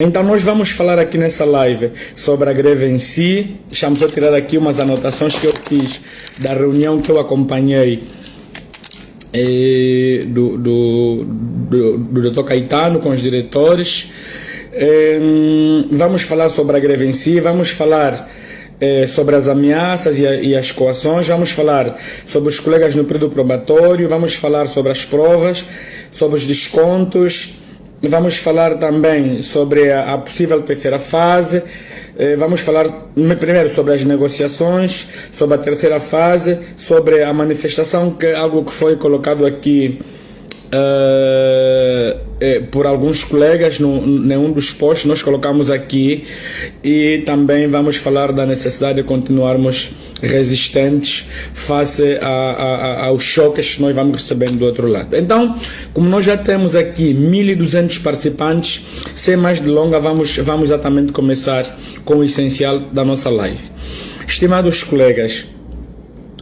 Então nós vamos falar aqui nessa live sobre a greve em si. Deixa-me só tirar aqui umas anotações que eu fiz da reunião que eu acompanhei do Dr. Caetano com os diretores. Vamos falar sobre a greve em si, vamos falar sobre as ameaças e as coações, vamos falar sobre os colegas no período probatório, vamos falar sobre as provas, sobre os descontos. Vamos falar também sobre a possível terceira fase. Vamos falar primeiro sobre as negociações, sobre a terceira fase, sobre a manifestação, que é algo que foi colocado aqui por alguns colegas num dos posts nós colocamos aqui, e também vamos falar da necessidade de continuarmos resistentes face aos choques que nós vamos recebendo do outro lado. Então, como nós já temos aqui 1.200 participantes, sem mais delongas, vamos exatamente começar com o essencial da nossa live. Estimados colegas,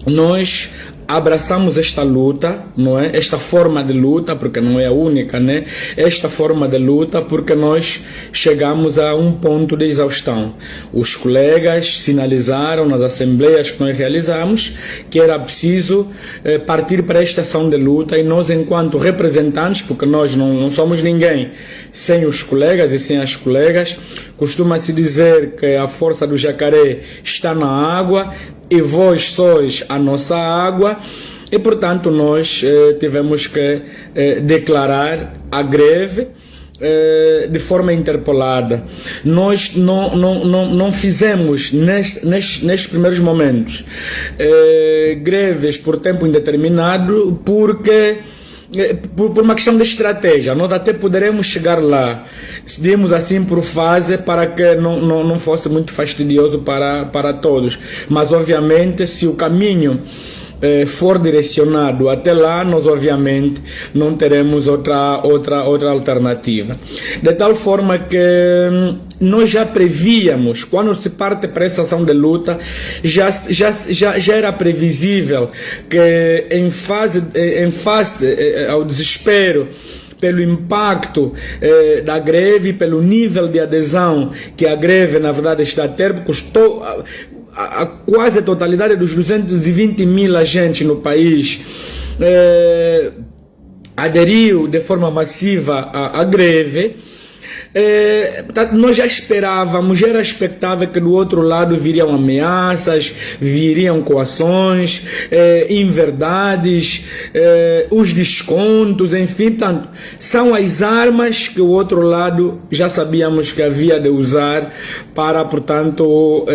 nós abraçamos esta luta, não é? Esta forma de luta, porque não é a única, né? Esta forma de luta, porque nós chegamos a um ponto de exaustão. Os colegas sinalizaram nas assembleias que nós realizamos que era preciso partir para esta ação de luta, e nós, enquanto representantes, porque nós não somos ninguém sem os colegas e sem as colegas, costuma-se dizer que a força do jacaré está na água, e vós sois a nossa água, e portanto nós tivemos que declarar a greve de forma interpolada. Nós não fizemos nestes primeiros momentos greves por tempo indeterminado, porque por uma questão de estratégia. Nós até poderemos chegar lá, decidimos assim por fase, para que não fosse muito fastidioso para todos, mas obviamente se o caminho for direcionado até lá, nós obviamente não teremos outra alternativa. De tal forma que nós já prevíamos, quando se parte para essa ação de luta, já era previsível que em face ao desespero pelo impacto da greve, pelo nível de adesão que a greve na verdade está a ter, custou a quase a totalidade dos 220 mil agentes no país aderiu de forma massiva à greve. Nós já esperávamos, já era expectável que do outro lado viriam ameaças, viriam coações, inverdades, os descontos, enfim, portanto, são as armas que o outro lado já sabíamos que havia de usar para, portanto,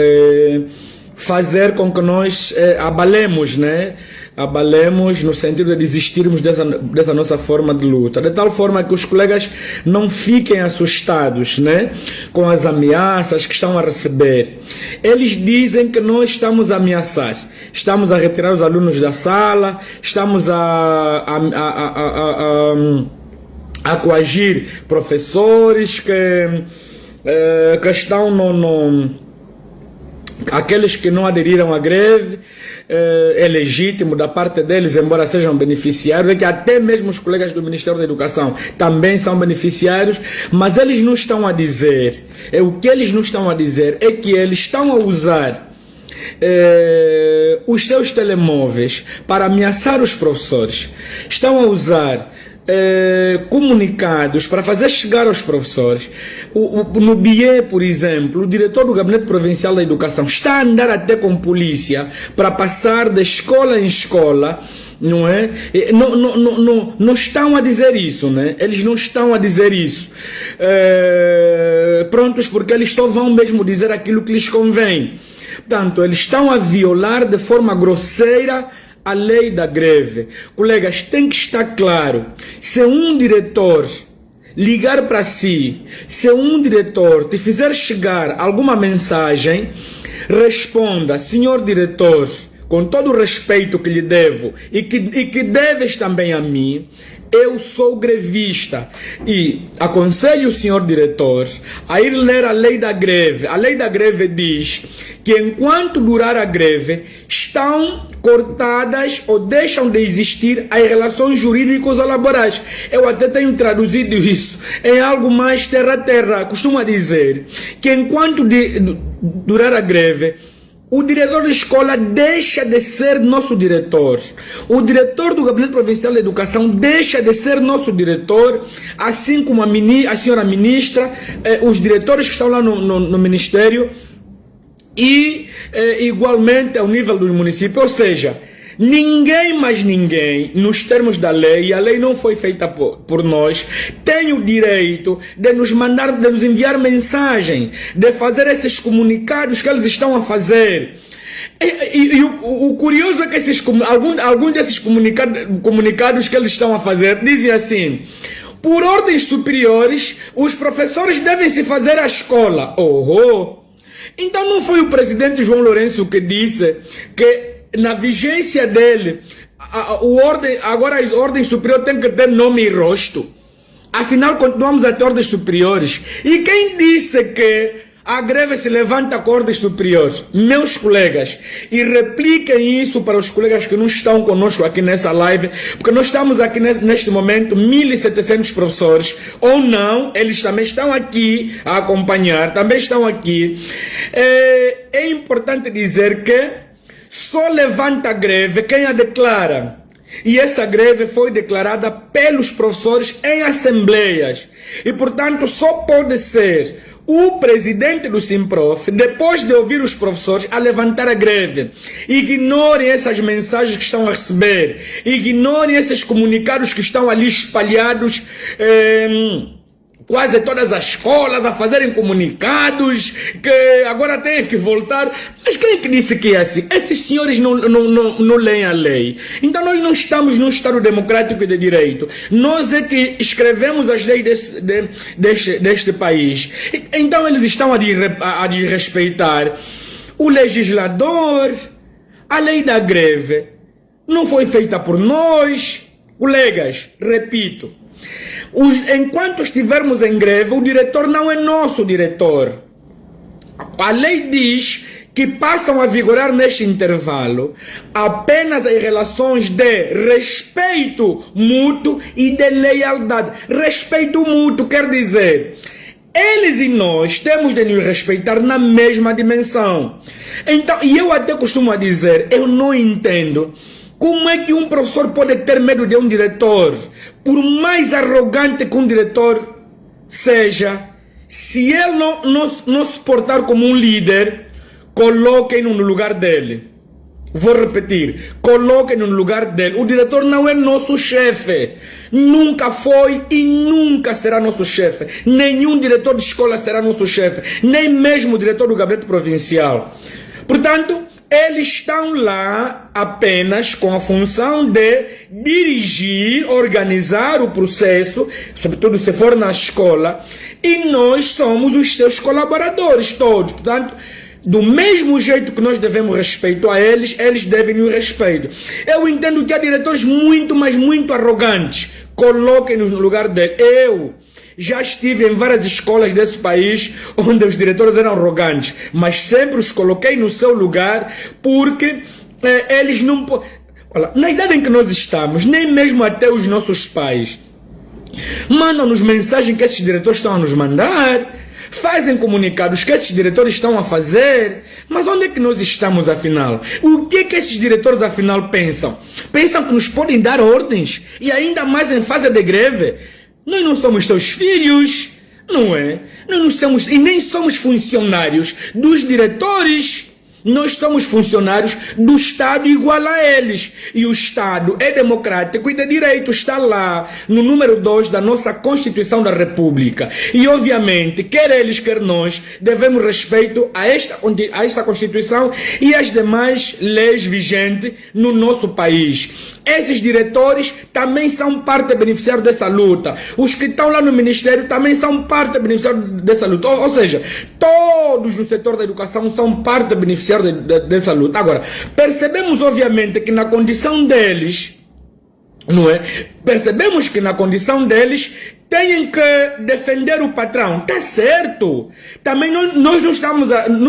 fazer com que nós abalemos, né? Abalemos no sentido de desistirmos dessa nossa forma de luta, de tal forma que os colegas não fiquem assustados, né, com as ameaças que estão a receber. Eles dizem que nós estamos a ameaçar, estamos a retirar os alunos da sala, estamos a coagir professores que estão aqueles que não aderiram à greve. É legítimo da parte deles, embora sejam beneficiários, é que até mesmo os colegas do Ministério da Educação também são beneficiários, mas eles não estão a dizer, o que eles não estão a dizer é que eles estão a usar os seus telemóveis para ameaçar os professores, estão a usar comunicados para fazer chegar aos professores. No BIE, por exemplo, o diretor do Gabinete Provincial da Educação está a andar até com polícia para passar de escola em escola, não é? Não estão a dizer isso, né? Eles não estão a dizer isso prontos, porque eles só vão mesmo dizer aquilo que lhes convém. Portanto, eles estão a violar de forma grosseira a lei da greve. Colegas, tem que estar claro, se um diretor ligar para si, se um diretor te fizer chegar alguma mensagem, responda: senhor diretor, com todo o respeito que lhe devo e que deves também a mim, eu sou grevista e aconselho o senhor diretor a ir ler a lei da greve. A lei da greve diz que enquanto durar a greve, estão cortadas ou deixam de existir as relações jurídicas ou laborais. Eu até tenho traduzido isso em algo mais terra-terra. Costuma dizer que enquanto durar a greve, o diretor de escola deixa de ser nosso diretor. O diretor do Gabinete Provincial de Educação deixa de ser nosso diretor, assim como a senhora ministra, os diretores que estão lá no Ministério e igualmente ao nível dos municípios. Ou seja, ninguém mais ninguém, nos termos da lei, e a lei não foi feita por nós, tem o direito de nos mandar, de nos enviar mensagem, de fazer esses comunicados que eles estão a fazer. E o curioso é que alguns desses comunicados que eles estão a fazer dizem assim: por ordens superiores, os professores devem se fazer à escola. Então não foi o presidente João Lourenço que disse que na vigência dele, agora as ordens superiores têm que ter nome e rosto? Afinal, continuamos a ter ordens superiores. E quem disse que a greve se levanta com ordens superiores? Meus colegas, e repliquem isso para os colegas que não estão conosco aqui nessa live, porque nós estamos aqui neste momento 1.700 professores, ou não, eles também estão aqui a acompanhar, também estão aqui. É importante dizer que só levanta a greve quem a declara. E essa greve foi declarada pelos professores em assembleias. E, portanto, só pode ser o presidente do Simprof, depois de ouvir os professores, a levantar a greve. Ignorem essas mensagens que estão a receber. Ignorem esses comunicados que estão ali espalhados quase todas as escolas a fazerem comunicados que agora têm que voltar. Mas quem é que disse que é assim? Esses senhores não leem a lei. Então nós não estamos num Estado democrático e de direito. Nós é que escrevemos as leis deste país. Então eles estão a desrespeitar o legislador. A lei da greve não foi feita por nós. Colegas, repito, enquanto estivermos em greve, o diretor não é nosso diretor. A lei diz que passam a vigorar neste intervalo apenas as relações de respeito mútuo e de lealdade. Respeito mútuo quer dizer, eles e nós temos de nos respeitar na mesma dimensão. Então, e eu até costumo dizer, eu não entendo como é que um professor pode ter medo de um diretor. Por mais arrogante que um diretor seja, se ele não se portar como um líder, coloquem-no no lugar dele. Vou repetir, coloquem-no no lugar dele. O diretor não é nosso chefe. Nunca foi e nunca será nosso chefe. Nenhum diretor de escola será nosso chefe. Nem mesmo o diretor do gabinete provincial. Portanto, eles estão lá apenas com a função de dirigir, organizar o processo, sobretudo se for na escola, e nós somos os seus colaboradores todos. Portanto, do mesmo jeito que nós devemos respeito a eles, eles devem nos respeito. Eu entendo que há diretores muito, mas muito arrogantes. Coloquem-nos no lugar dele. Eu já estive em várias escolas desse país onde os diretores eram arrogantes, mas sempre os coloquei no seu lugar porque eles não podem. Na idade em que nós estamos, nem mesmo até os nossos pais mandam-nos mensagens que esses diretores estão a nos mandar, fazem comunicados que esses diretores estão a fazer. Mas onde é que nós estamos afinal? O que é que esses diretores afinal pensam? Pensam que nos podem dar ordens e ainda mais em fase de greve? Nós não somos seus filhos, não é? Nós não somos, e nem somos funcionários dos diretores. Nós somos funcionários do Estado igual a eles. E o Estado é democrático e de direito. Está lá no número 2 da nossa Constituição da República. E obviamente, quer eles, quer nós, devemos respeito a esta Constituição e às demais leis vigentes no nosso país. Esses diretores também são parte beneficiária dessa luta. Os que estão lá no Ministério também são parte beneficiária dessa luta. Ou seja, todos todos no setor da educação são parte beneficiária dessa luta. Agora, percebemos obviamente que na condição deles, não é? Percebemos que na condição deles têm que defender o patrão, tá certo. Também nós não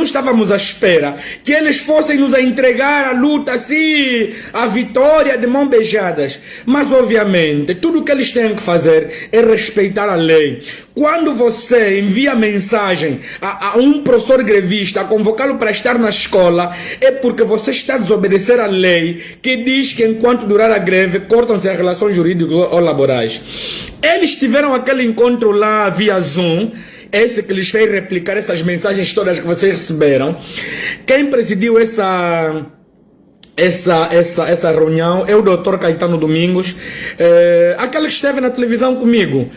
estávamos à espera que eles fossem nos entregar a luta assim, a vitória de mãos beijadas. Mas obviamente, tudo o que eles têm que fazer é respeitar a lei. Quando você envia mensagem a um professor grevista, a convocá-lo para estar na escola, é porque você está a desobedecer a lei que diz que enquanto durar a greve, cortam-se as relações jurídicas ou laborais. Eles tiveram aquele encontro lá via Zoom, esse que lhes fez replicar essas mensagens todas que vocês receberam. Quem presidiu essa reunião é o Dr. Caetano Domingos, aquele que esteve na televisão comigo,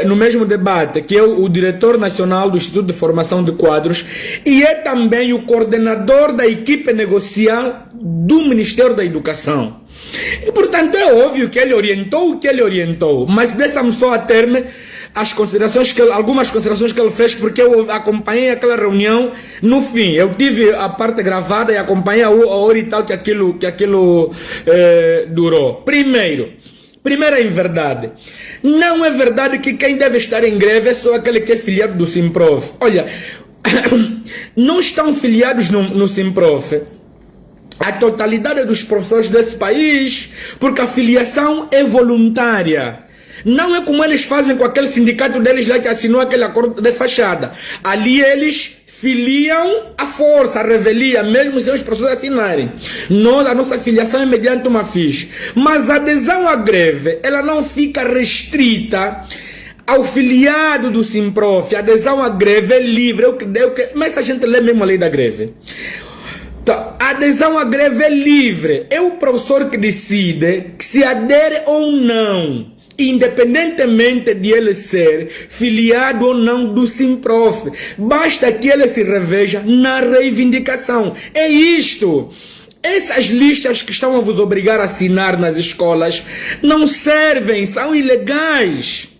no mesmo debate, que é o diretor nacional do Instituto de Formação de Quadros e é também o coordenador da equipe negocial do Ministério da Educação. E, portanto, é óbvio que ele orientou o que ele orientou, mas deixa-me só a ter-me algumas considerações que ele fez, porque eu acompanhei aquela reunião no fim. Eu tive a parte gravada e acompanhei a hora e tal que aquilo durou. Primeira em verdade. Não é verdade que quem deve estar em greve é só aquele que é filiado do Simprof. Olha, não estão filiados no Simprof a totalidade dos professores desse país, porque a filiação é voluntária. Não é como eles fazem com aquele sindicato deles lá que assinou aquele acordo de fachada. Ali eles filiam a força, a revelia, mesmo sem os professores assinarem. A nossa filiação é mediante uma ficha. Mas a adesão à greve, ela não fica restrita ao filiado do Simprof. A adesão à greve é livre. Mas a gente lê mesmo a lei da greve. A adesão à greve é livre. É o professor que decide se adere ou não, independentemente de ele ser filiado ou não do Simprof. Basta que ele se reveja na reivindicação. É isto. Essas listas que estão a vos obrigar a assinar nas escolas não servem, são ilegais.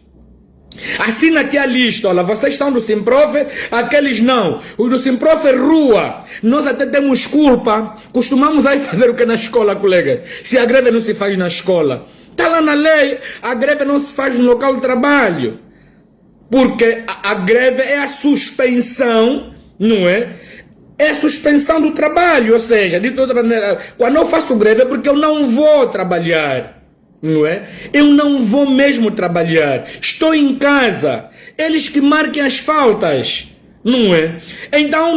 Assina aqui a lista, olha, vocês são do Simprof, aqueles não. Os do Simprof é rua. Nós até temos culpa. Costumamos aí fazer o que na escola, colegas? Se a greve não se faz na escola, está lá na lei, a greve não se faz no local de trabalho. Porque a greve é a suspensão, não é? É a suspensão do trabalho, ou seja, de toda maneira, quando eu faço greve é porque eu não vou trabalhar. Não é? Eu não vou mesmo trabalhar. Estou em casa. Eles que marquem as faltas. Não é? Então,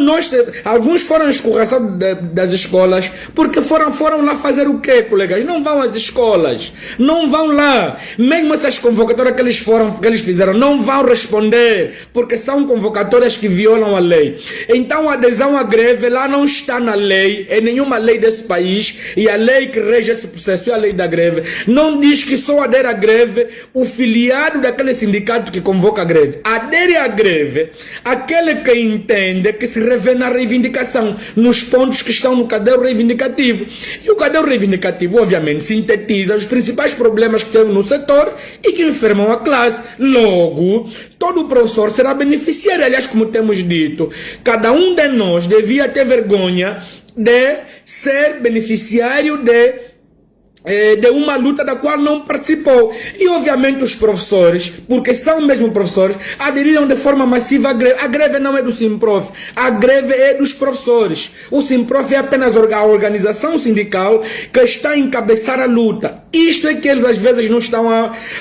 alguns foram escorraçados das escolas porque foram lá fazer o quê, colegas? Não vão às escolas, não vão lá. Mesmo essas convocatórias que eles fizeram, não vão responder porque são convocatórias que violam a lei. Então, a adesão à greve lá não está na lei, em nenhuma lei desse país, e a lei que rege esse processo é a lei da greve. Não diz que só adere à greve o filiado daquele sindicato que convoca a greve. Adere à greve aquele que entende que se revê na reivindicação, nos pontos que estão no caderno reivindicativo. E o caderno reivindicativo, obviamente, sintetiza os principais problemas que temos no setor e que enfermam a classe. Logo, todo professor será beneficiário. Aliás, como temos dito, cada um de nós devia ter vergonha de ser beneficiário de uma luta da qual não participou. E obviamente os professores, porque são mesmo professores, aderiram de forma massiva à greve. A greve não é do Simprof, a greve é dos professores. O Simprof é apenas a organização sindical que está a encabeçar a luta. Isto é que eles às vezes não estão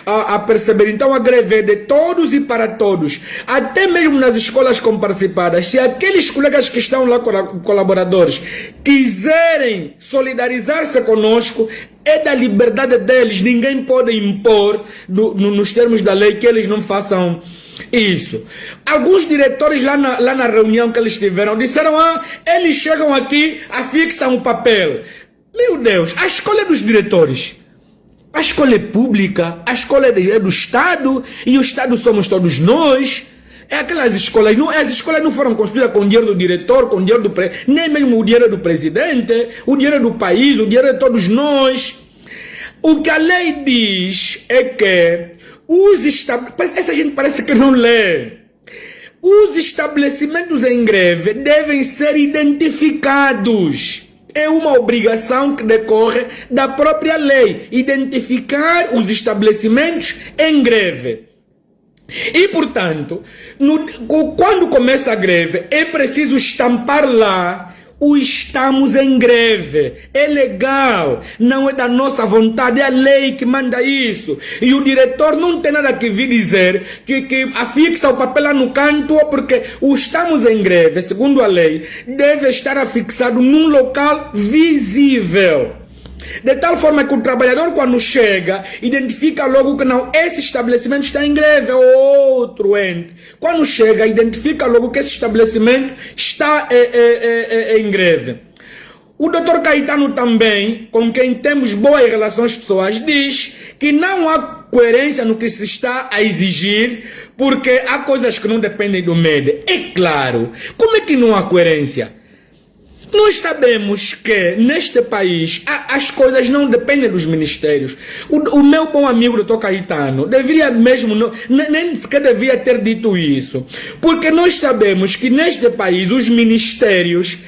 a perceber. Então a greve é de todos e para todos, até mesmo nas escolas comparticipadas. Se aqueles colegas que estão lá, colaboradores, quiserem solidarizar-se conosco, é da liberdade deles. Ninguém pode impor nos termos da lei que eles não façam isso. Alguns diretores lá na reunião que eles tiveram disseram: eles chegam aqui, afixam o papel. Meu Deus, a escola é dos diretores. A escola é pública, a escola é do Estado, e o Estado somos todos nós. É aquelas escolas, as escolas não foram construídas com o dinheiro do diretor, com o dinheiro nem mesmo o dinheiro do presidente, o dinheiro do país, o dinheiro de todos nós. O que a lei diz é que essa gente parece que não lê. os estabelecimentos em greve devem ser identificados. É uma obrigação que decorre da própria lei, identificar os estabelecimentos em greve. E, portanto, quando começa a greve, é preciso estampar lá o estamos em greve. É legal, não é da nossa vontade, é a lei que manda isso. E o diretor não tem nada que vir dizer que afixa o papel lá no canto, porque o estamos em greve, segundo a lei, deve estar afixado num local visível. De tal forma que o trabalhador, quando chega, identifica logo que não, esse estabelecimento está em greve, ou outro ente. Quando chega, identifica logo que esse estabelecimento está em greve. O Dr. Caetano também, com quem temos boas relações pessoais, diz que não há coerência no que se está a exigir, porque há coisas que não dependem do MED. É claro, como é que não há coerência? Nós sabemos que neste país as coisas não dependem dos ministérios. O meu bom amigo Dr. Caetano deveria mesmo, nem sequer devia ter dito isso. Porque nós sabemos que neste país os ministérios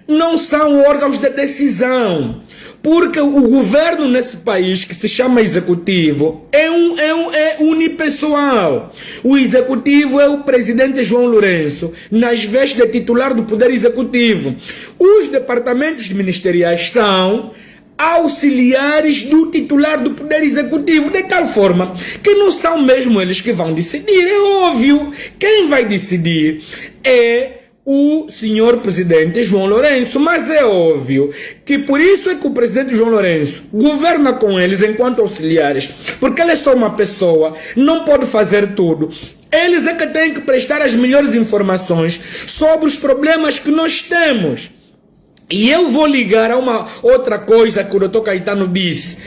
não são órgãos de decisão. Porque o governo nesse país, que se chama executivo, é unipessoal. O executivo é o presidente João Lourenço, nas vestes de titular do poder executivo. Os departamentos ministeriais são auxiliares do titular do poder executivo, de tal forma que não são mesmo eles que vão decidir, é óbvio. Quem vai decidir é o senhor presidente João Lourenço, mas é óbvio que por isso é que o presidente João Lourenço governa com eles enquanto auxiliares, porque ele é só uma pessoa, não pode fazer tudo. Eles é que têm que prestar as melhores informações sobre os problemas que nós temos. E eu vou ligar a uma outra coisa que o Dr. Caetano disse.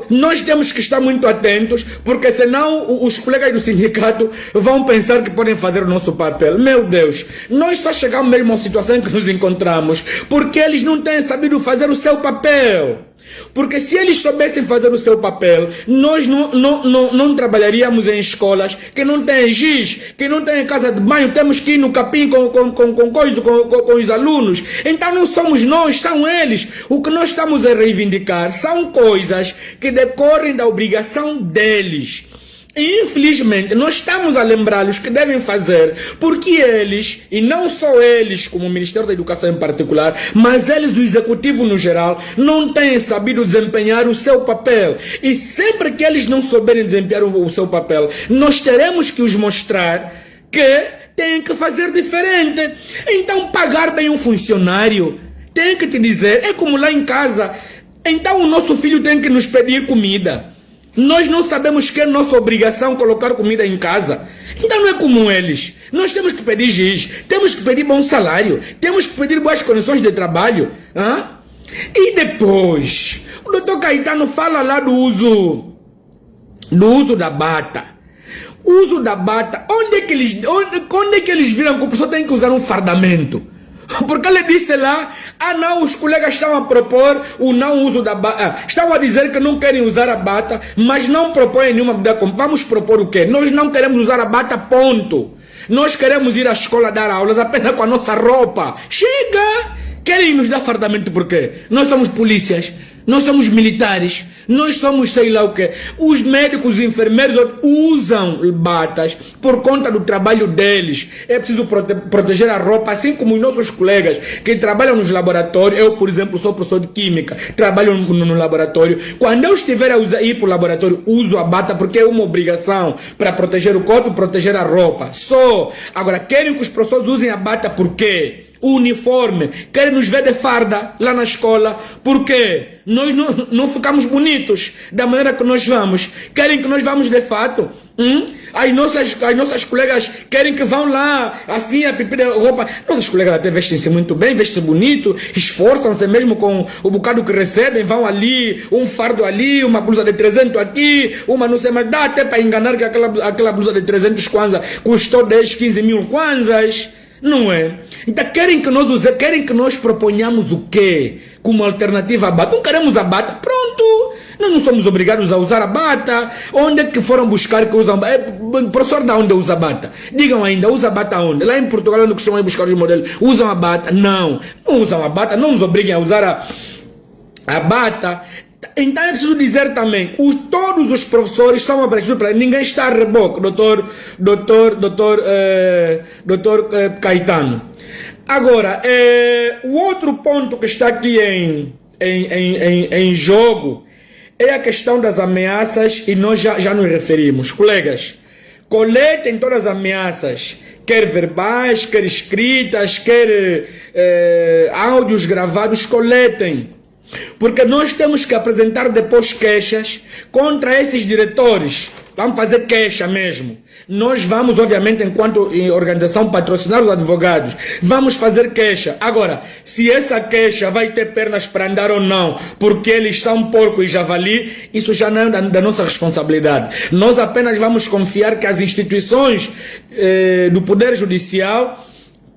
Nós temos que estar muito atentos, porque senão os colegas do sindicato vão pensar que podem fazer o nosso papel. Meu Deus, nós só chegamos mesmo à situação em que nos encontramos porque eles não têm sabido fazer o seu papel. Porque se eles soubessem fazer o seu papel, nós não trabalharíamos em escolas que não têm giz, que não têm casa de banho, temos que ir no capim com os alunos. Então não somos nós, são eles. O que nós estamos a reivindicar são coisas que decorrem da obrigação deles. E infelizmente nós estamos a lembrá-los que devem fazer, porque eles, e não só eles como o Ministério da Educação em particular, mas eles, o Executivo no geral, não têm sabido desempenhar o seu papel. E sempre que eles não souberem desempenhar o seu papel, nós teremos que os mostrar que têm que fazer diferente. Então pagar bem um funcionário, tem que te dizer, é como lá em casa, então o nosso filho tem que nos pedir comida. Nós não sabemos que é nossa obrigação colocar comida em casa. Então não é como eles. Nós temos que pedir giz, temos que pedir bom salário, temos que pedir boas condições de trabalho. E depois, o Dr. Caetano fala lá do uso da bata. O uso da bata, onde é que eles viram que a pessoa tem que usar um fardamento? Porque ele disse lá, não, os colegas estão a propor o não uso da bata, estão a dizer que não querem usar a bata, mas não propõem nenhuma medida. Vamos propor o quê? Nós não queremos usar a bata, ponto. Nós queremos ir à escola dar aulas apenas com a nossa roupa. Chega! Querem nos dar fardamento por quê? Nós somos polícias, nós somos militares, nós somos sei lá o quê. Os médicos, os enfermeiros usam batas por conta do trabalho deles. É preciso proteger a roupa, assim como os nossos colegas que trabalham nos laboratórios. Eu, por exemplo, sou professor de química, trabalho no laboratório. Quando eu estiver a ir para o laboratório, uso a bata porque é uma obrigação para proteger o corpo e proteger a roupa. Só. Agora, querem que os professores usem a bata por quê? O uniforme, querem nos ver de farda lá na escola, porque nós não ficamos bonitos da maneira que nós vamos. Querem que nós vamos de fato. As nossas colegas querem que vão lá assim a pipi de roupa. Nossas colegas até vestem-se muito bem, vestem-se bonito, esforçam-se mesmo com o bocado que recebem, vão ali, um fardo ali, uma blusa de 300 aqui, uma não sei mais, dá até para enganar que aquela blusa de 300 kwanza custou 10, 15 mil kwanzas. Não é? Então querem que nós proponhamos o quê? Como alternativa à bata? Não queremos a bata? Pronto! Nós não somos obrigados a usar a bata. Onde é que foram buscar que usam bata? Professor, da onde usa bata? Digam ainda, usa bata onde? Lá em Portugal, onde costumam ir buscar os modelos, usam a bata? Não usam a bata, não nos obriguem a usar a bata. Então é preciso dizer também, todos os professores são abrangidos para ninguém está a reboque, doutor Caetano. Agora, o outro ponto que está aqui em jogo é a questão das ameaças, e nós já nos referimos. Colegas, coletem todas as ameaças, quer verbais, quer escritas, quer áudios gravados, coletem. Porque nós temos que apresentar depois queixas contra esses diretores. Vamos fazer queixa mesmo. Nós vamos, obviamente, enquanto organização, patrocinar os advogados. Vamos fazer queixa. Agora, se essa queixa vai ter pernas para andar ou não, porque eles são porco e javali, isso já não é da nossa responsabilidade. Nós apenas vamos confiar que as instituições do Poder Judicial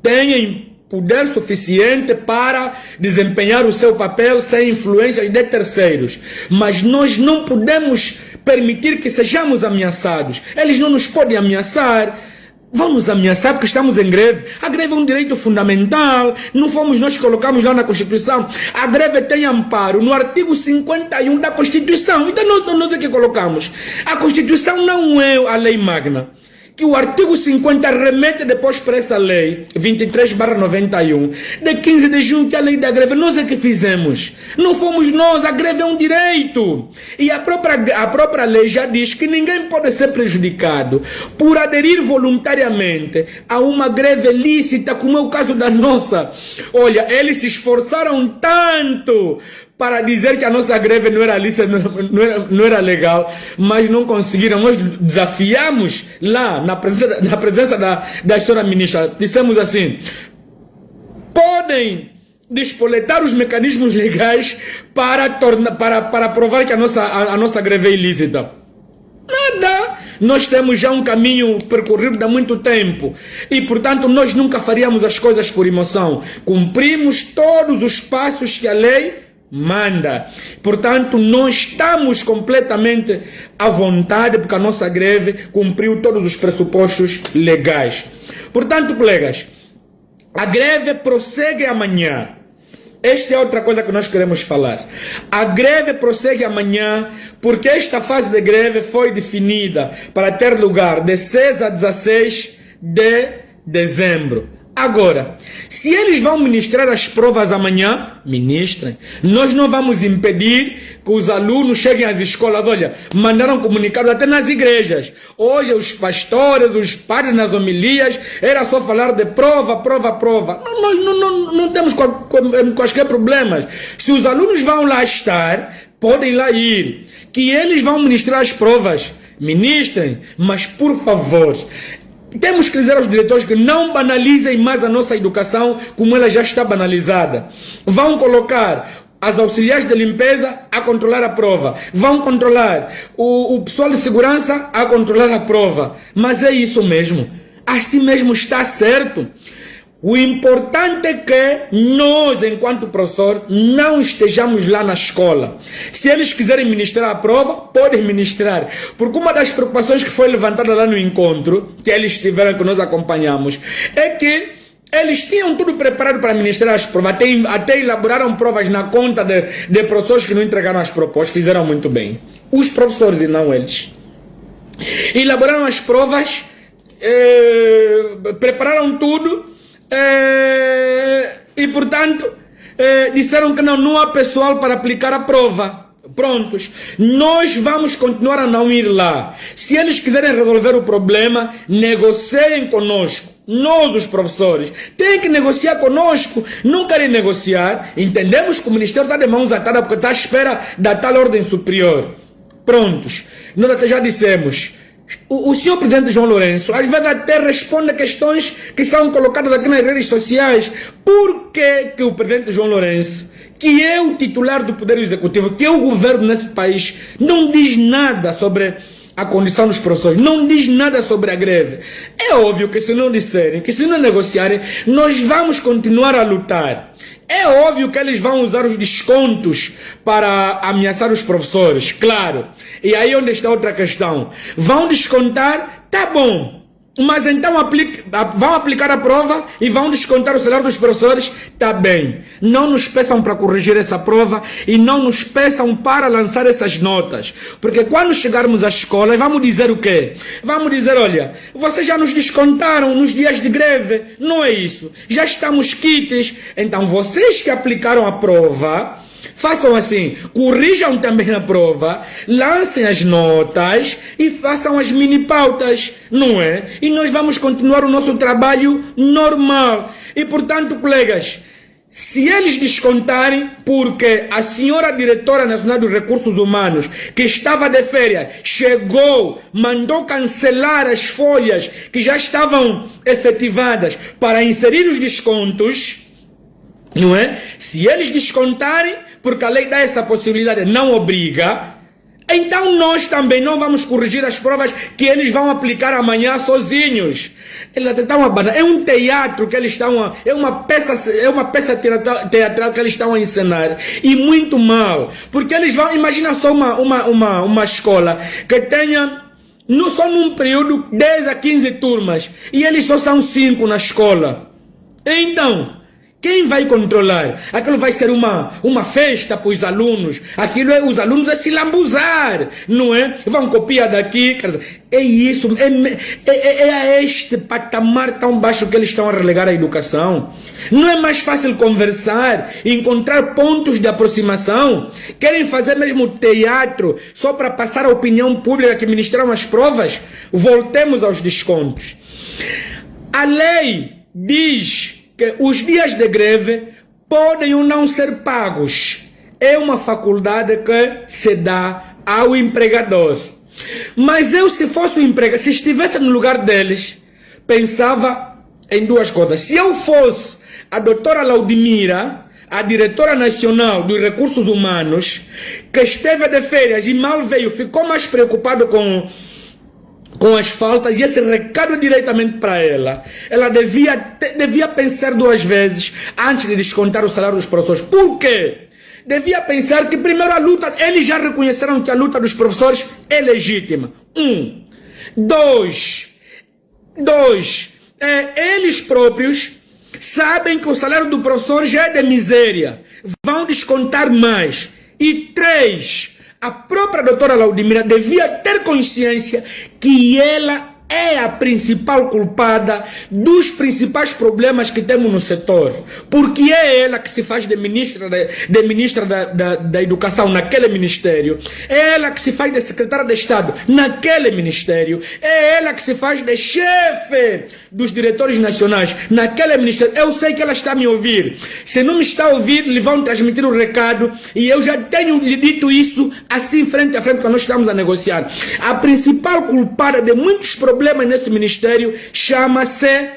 tenham poder suficiente para desempenhar o seu papel sem influências de terceiros. Mas nós não podemos permitir que sejamos ameaçados. Eles não nos podem ameaçar. Vão nos ameaçar porque estamos em greve. A greve é um direito fundamental. Não fomos nós que colocamos lá na Constituição. A greve tem amparo no artigo 51 da Constituição. Então nós é que colocamos. A Constituição não é a lei magna. Que o artigo 50 remete depois para essa lei 23/91 de 15 de junho, que é a lei da greve. Nós é que fizemos, não fomos nós. A greve é um direito, e a própria lei já diz que ninguém pode ser prejudicado por aderir voluntariamente a uma greve lícita, como é o caso da nossa. Olha, eles se esforçaram tanto para dizer que a nossa greve não era lícita, não era legal, mas não conseguiram. Nós desafiamos lá, na presença da senhora ministra, dissemos assim: podem despoletar os mecanismos legais para provar que a nossa greve é ilícita. Nada! Nós temos já um caminho percorrido há muito tempo e, portanto, nós nunca faríamos as coisas por emoção. Cumprimos todos os passos que a lei manda. Portanto, nós estamos completamente à vontade, porque a nossa greve cumpriu todos os pressupostos legais. Portanto, colegas, a greve prossegue amanhã. Esta é outra coisa que nós queremos falar. A greve prossegue amanhã, porque esta fase de greve foi definida para ter lugar de 6 a 16 de dezembro. Agora, se eles vão ministrar as provas amanhã, ministrem. Nós não vamos impedir que os alunos cheguem às escolas. Olha, mandaram comunicados até nas igrejas. Hoje os pastores, os padres nas homilias, era só falar de prova. Nós não temos quaisquer problemas. Se os alunos vão lá estar, podem lá ir. Que eles vão ministrar as provas, ministrem. Mas, por favor, temos que dizer aos diretores que não banalizem mais a nossa educação como ela já está banalizada. Vão colocar as auxiliares de limpeza a controlar a prova. Vão controlar o pessoal de segurança a controlar a prova. Mas é isso mesmo. Assim mesmo está certo. O importante é que nós, enquanto professor, não estejamos lá na escola. Se eles quiserem ministrar a prova, podem ministrar. Porque uma das preocupações que foi levantada lá no encontro, que eles tiveram, que nós acompanhamos, é que eles tinham tudo preparado para ministrar as provas. Até elaboraram provas na conta de professores que não entregaram as propostas. Fizeram muito bem. Os professores e não eles. Elaboraram as provas, prepararam tudo. E portanto disseram que não há pessoal para aplicar a prova. Prontos, nós vamos continuar a não ir lá. Se eles quiserem resolver o problema, negociem conosco. Nós, os professores, têm que negociar conosco. Não querem negociar, entendemos que o Ministério está de mãos atadas porque está à espera da tal ordem superior. Prontos, nós até já dissemos. O senhor presidente João Lourenço às vezes até responde a questões que são colocadas aqui nas redes sociais. Por que o presidente João Lourenço, que é o titular do Poder Executivo, que é o governo nesse país, não diz nada sobre a condição dos professores, não diz nada sobre a greve? É óbvio que se não disserem, que se não negociarem, nós vamos continuar a lutar. É óbvio que eles vão usar os descontos para ameaçar os professores, claro. E aí onde está outra questão. Vão descontar, tá bom. Mas então vão aplicar a prova e vão descontar o salário dos professores, tá bem. Não nos peçam para corrigir essa prova e não nos peçam para lançar essas notas. Porque quando chegarmos à escola, vamos dizer o quê? Vamos dizer, olha, vocês já nos descontaram nos dias de greve, não é isso? Já estamos quites. Então vocês que aplicaram a prova, façam assim, corrijam também a prova, lancem as notas e façam as mini pautas, não é? E nós vamos continuar o nosso trabalho normal. E portanto, colegas, se eles descontarem, porque a senhora diretora nacional dos recursos humanos, que estava de férias, chegou, mandou cancelar as folhas que já estavam efetivadas para inserir os descontos, não é? Se eles descontarem, porque a lei dá essa possibilidade, não obriga, então nós também não vamos corrigir as provas que eles vão aplicar amanhã sozinhos. É um teatro que eles estão é uma peça teatral que eles estão a encenar, e muito mal, porque eles vão, imagina só uma escola que tenha só num período 10 a 15 turmas e eles só são 5 na escola. Então quem vai controlar? Aquilo vai ser uma festa para os alunos. Os alunos se lambuzar, não é? Vão copiar daqui. Quer dizer, é isso. É a este patamar tão baixo que eles estão a relegar a educação. Não é mais fácil conversar, encontrar pontos de aproximação? Querem fazer mesmo teatro só para passar a opinião pública que ministraram as provas? Voltemos aos descontos. A lei diz que os dias de greve podem ou não ser pagos. É uma faculdade que se dá ao empregador. Mas eu, se fosse o empregador, se estivesse no lugar deles, pensava em duas coisas. Se eu fosse a doutora Laudimira, a diretora nacional dos recursos humanos, que esteve de férias e mal veio, ficou mais preocupado com as faltas, e esse recado diretamente para ela. Ela devia pensar duas vezes antes de descontar o salário dos professores. Por quê? Devia pensar que primeiro a luta, eles já reconheceram que a luta dos professores é legítima. Dois, eles próprios sabem que o salário do professor já é de miséria. Vão descontar mais. E 3, a própria doutora Laudimira devia ter consciência que ela é a principal culpada dos principais problemas que temos no setor. Porque é ela que se faz de ministra da Educação naquele ministério. É ela que se faz de secretária de Estado naquele ministério. É ela que se faz de chefe dos diretores nacionais naquele ministério. Eu sei que ela está a me ouvir. Se não me está a ouvir, lhe vão transmitir o recado. E eu já tenho lhe dito isso assim frente a frente quando nós estamos a negociar. A principal culpada de muitos problemas nesse ministério chama-se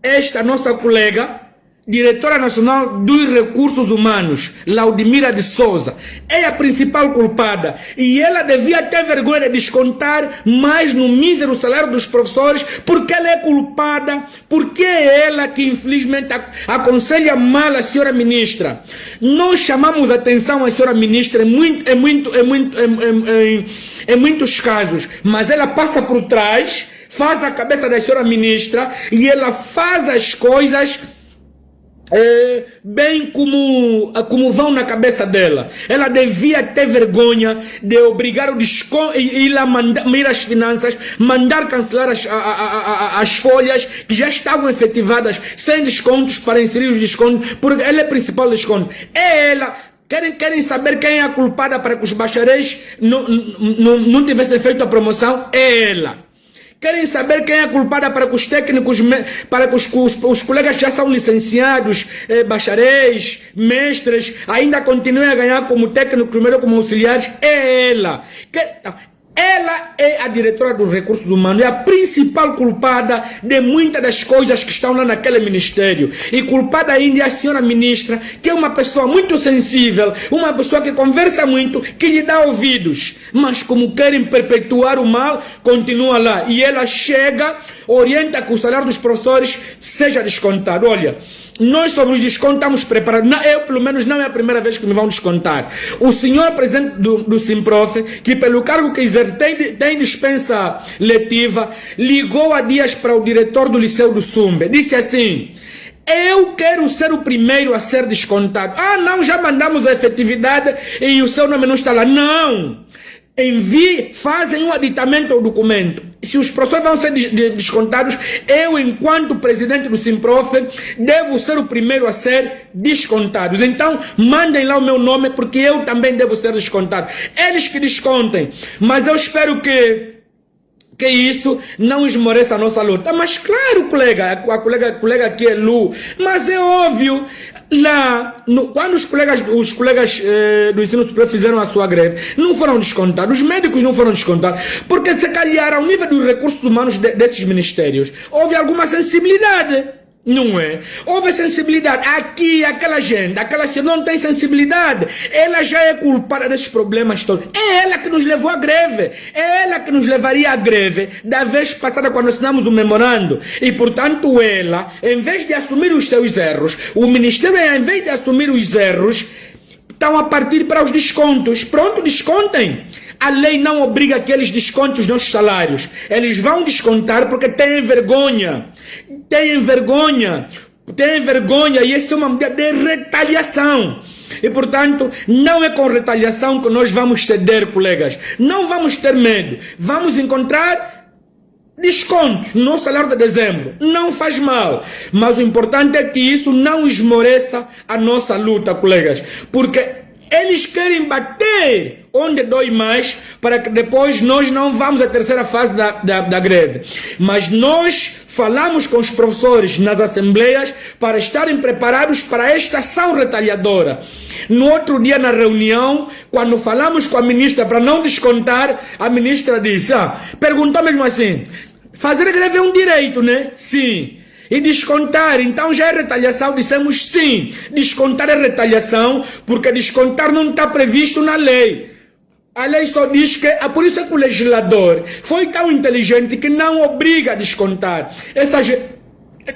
esta nossa colega, diretora nacional dos recursos humanos, Laudimira de Souza. É a principal culpada. E ela devia ter vergonha de descontar mais no mísero salário dos professores, porque ela é culpada, porque é ela que infelizmente aconselha mal a senhora ministra. Nós chamamos a atenção à senhora ministra em muitos casos, mas ela passa por trás, faz a cabeça da senhora ministra e ela faz as coisas bem como vão na cabeça dela. Ela devia ter vergonha de obrigar o desconto e ir lá mandar as finanças, mandar cancelar as folhas que já estavam efetivadas sem descontos para inserir os descontos, porque ela é a principal desconto. É ela. Querem saber quem é a culpada para que os bacharéis não tivessem feito a promoção? É ela. Querem saber quem é a culpada para que os técnicos, para que os colegas que já são licenciados, bacharéis, mestres, ainda continuem a ganhar como técnicos, primeiro como auxiliares? É ela. Ela é a diretora dos recursos humanos, é a principal culpada de muitas das coisas que estão lá naquele ministério. E culpada ainda é a senhora ministra, que é uma pessoa muito sensível, uma pessoa que conversa muito, que lhe dá ouvidos. Mas como querem perpetuar o mal, continua lá. E ela chega, orienta que o salário dos professores seja descontado. Olha, nós sobre os descontos estamos preparados. Eu, pelo menos, não é a primeira vez que me vão descontar. O senhor presidente do Simprof, que pelo cargo que exerce tem dispensa letiva, ligou há dias para o diretor do Liceu do Sumbe. Disse assim: eu quero ser o primeiro a ser descontado. Ah, não, já mandamos a efetividade e o seu nome não está lá. Não! Fazem um aditamento ao documento. Se os professores vão ser descontados, eu, enquanto presidente do Simprof, devo ser o primeiro a ser descontado. Então, mandem lá o meu nome, porque eu também devo ser descontado. Eles que descontem, mas eu espero que isso não esmoreça a nossa luta. Mas claro, colega, a colega aqui é Lu, mas é óbvio, lá, quando os colegas do ensino superior fizeram a sua greve, não foram descontados, os médicos não foram descontados, porque se calhar ao nível dos recursos humanos desses ministérios, houve alguma sensibilidade. Não é? Houve sensibilidade. Aqui, aquela gente não tem sensibilidade. Ela já é culpada desses problemas todos. É ela que nos levou à greve. É ela que nos levaria à greve da vez passada quando assinamos o memorando. E, portanto, ela, em vez de assumir os seus erros, o Ministério, em vez de assumir os erros, estão a partir para os descontos. Pronto, descontem. A lei não obriga que eles descontem os nossos salários. Eles vão descontar porque têm vergonha. Têm vergonha. Têm vergonha. E isso é uma medida de retaliação. E, portanto, não é com retaliação que nós vamos ceder, colegas. Não vamos ter medo. Vamos encontrar descontos no salário de dezembro. Não faz mal. Mas o importante é que isso não esmoreça a nossa luta, colegas. Porque eles querem bater onde dói mais, para que depois nós não vamos à terceira fase da greve. Mas nós falamos com os professores nas assembleias para estarem preparados para esta ação retaliadora. No outro dia, na reunião, quando falamos com a ministra para não descontar, a ministra disse, perguntou mesmo assim, fazer greve é um direito, né? Sim. E descontar, então já é retaliação? Dissemos sim, descontar é retaliação, porque descontar não está previsto na lei. A lei só diz que, por isso é que o legislador foi tão inteligente que não obriga a descontar. Essa gente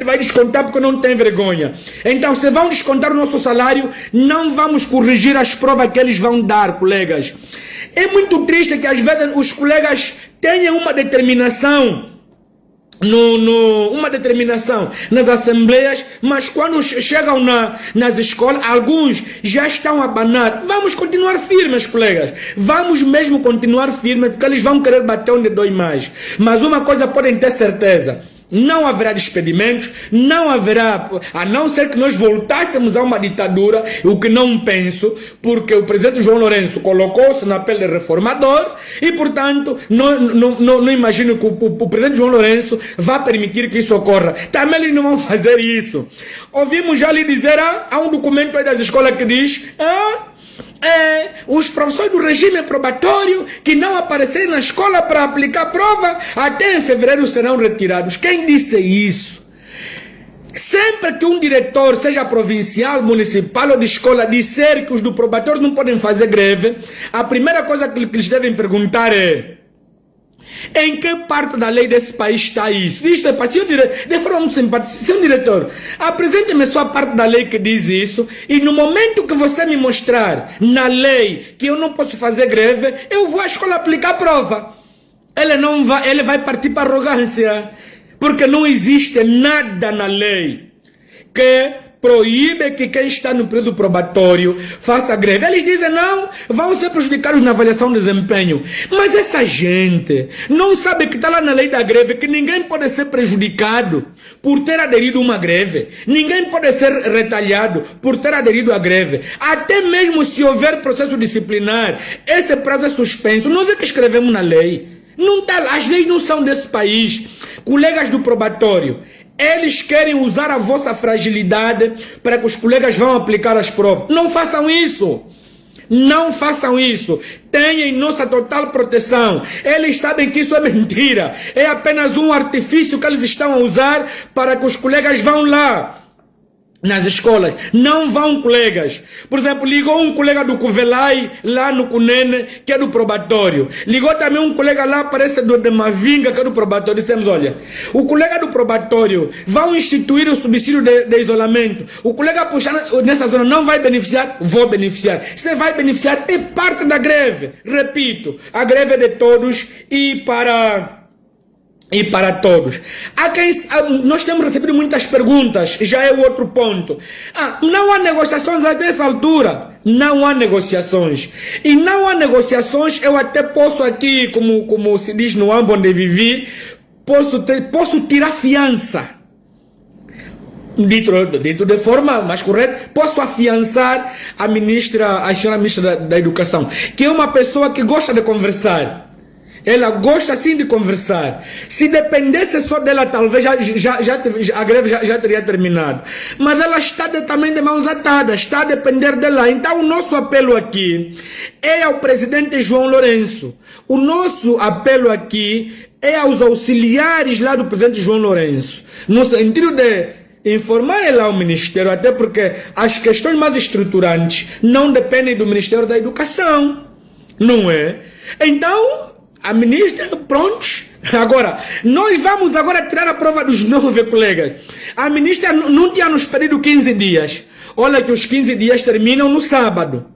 vai descontar porque não tem vergonha. Então, se vão descontar o nosso salário, não vamos corrigir as provas que eles vão dar, colegas. É muito triste que às vezes os colegas tenham uma determinação nas assembleias, mas quando chegam nas escolas, alguns já estão a abanar. Vamos continuar firmes, colegas. Vamos mesmo continuar firmes, porque eles vão querer bater onde dói mais. Mas uma coisa podem ter certeza: não haverá despedimentos, não haverá, a não ser que nós voltássemos a uma ditadura, o que não penso, porque o presidente João Lourenço colocou-se na pele de reformador e, portanto, não imagino que o presidente João Lourenço vá permitir que isso ocorra. Também eles não vão fazer isso. Ouvimos já lhe dizer, há um documento aí das escolas que diz, os professores do regime probatório que não aparecerem na escola para aplicar a prova, até em fevereiro serão retirados. Quem disse isso? Sempre que um diretor, seja provincial, municipal ou de escola, disser que os do probatório não podem fazer greve, a primeira coisa que eles devem perguntar é: em que parte da lei desse país está isso? Diz, de forma muito simpática, se um diretor, apresente-me só a parte da lei que diz isso, e no momento que você me mostrar na lei que eu não posso fazer greve, eu vou à escola aplicar a prova. Ele vai partir para a arrogância, porque não existe nada na lei que proíbe que quem está no período probatório faça greve. Eles dizem não, vão ser prejudicados na avaliação de desempenho. Mas essa gente não sabe que está lá na lei da greve que ninguém pode ser prejudicado por ter aderido a uma greve. Ninguém pode ser retalhado por ter aderido à greve. Até mesmo se houver processo disciplinar, esse prazo é suspenso. Nós é que escrevemos na lei. Não tá, as leis não são desse país. Colegas do probatório, eles querem usar a vossa fragilidade para que os colegas vão aplicar as provas. Não façam isso. Não façam isso. Tenham nossa total proteção. Eles sabem que isso é mentira. É apenas um artifício que eles estão a usar para que os colegas vão lá nas escolas. Não vão, colegas. Por exemplo, ligou um colega do Cuvelai, lá no Cunene, que é do probatório. Ligou também um colega lá, parece de Mavinga, que é do probatório. Dissemos, olha, o colega do probatório vão instituir o subsídio de isolamento. O colega puxar nessa zona não vai beneficiar? Vou beneficiar. Você vai beneficiar, é parte da greve. Repito, a greve é de todos e para todos. Nós temos recebido muitas perguntas, já é o outro ponto. Não há negociações até essa altura. Não há negociações. E não há negociações, eu até posso aqui, como se diz no âmbito onde vivi, posso tirar fiança. Dito de forma mais correta, posso afiançar a senhora ministra da Educação, que é uma pessoa que gosta de conversar. Ela gosta sim de conversar. Se dependesse só dela, talvez a greve já teria terminado. Mas ela está também de mãos atadas, está a depender dela. Então o nosso apelo aqui é ao presidente João Lourenço. O nosso apelo aqui é aos auxiliares lá do presidente João Lourenço. No sentido de informar lá o Ministério, até porque as questões mais estruturantes não dependem do Ministério da Educação. Não é? Então, a ministra, prontos. Agora, nós vamos agora tirar a prova dos 9 colegas. A ministra não tinha nos pedido 15 dias. Olha que os 15 dias terminam no sábado.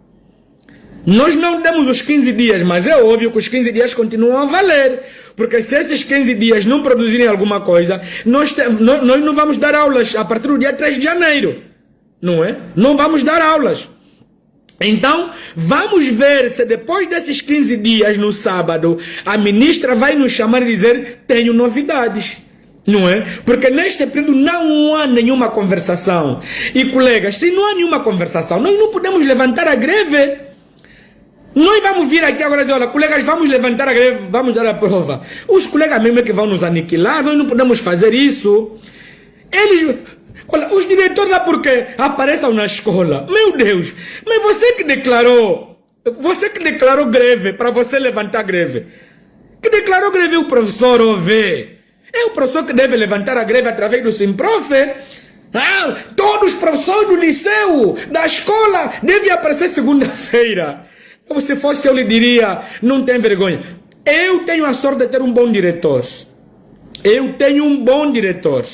Nós não demos os 15 dias, mas é óbvio que os 15 dias continuam a valer. Porque se esses 15 dias não produzirem alguma coisa, nós não vamos dar aulas a partir do dia 3 de janeiro. Não é? Não vamos dar aulas. Então, vamos ver se depois desses 15 dias no sábado, a ministra vai nos chamar e dizer, tenho novidades. Não é? Porque neste período não há nenhuma conversação. E colegas, se não há nenhuma conversação, nós não podemos levantar a greve. Nós vamos vir aqui agora e dizer, olha, colegas, vamos levantar a greve, vamos dar a prova. Os colegas mesmo que vão nos aniquilar, nós não podemos fazer isso. Olha, os diretores lá porque apareçam na escola. Meu Deus, mas você que declarou greve para você levantar greve. Que declarou greve o professor OV. É o professor que deve levantar a greve através do Simprof. Todos os professores do liceu, da escola, devem aparecer segunda-feira. Se fosse eu lhe diria, não tem vergonha. Eu tenho a sorte de ter um bom diretor. Eu tenho um bom diretor.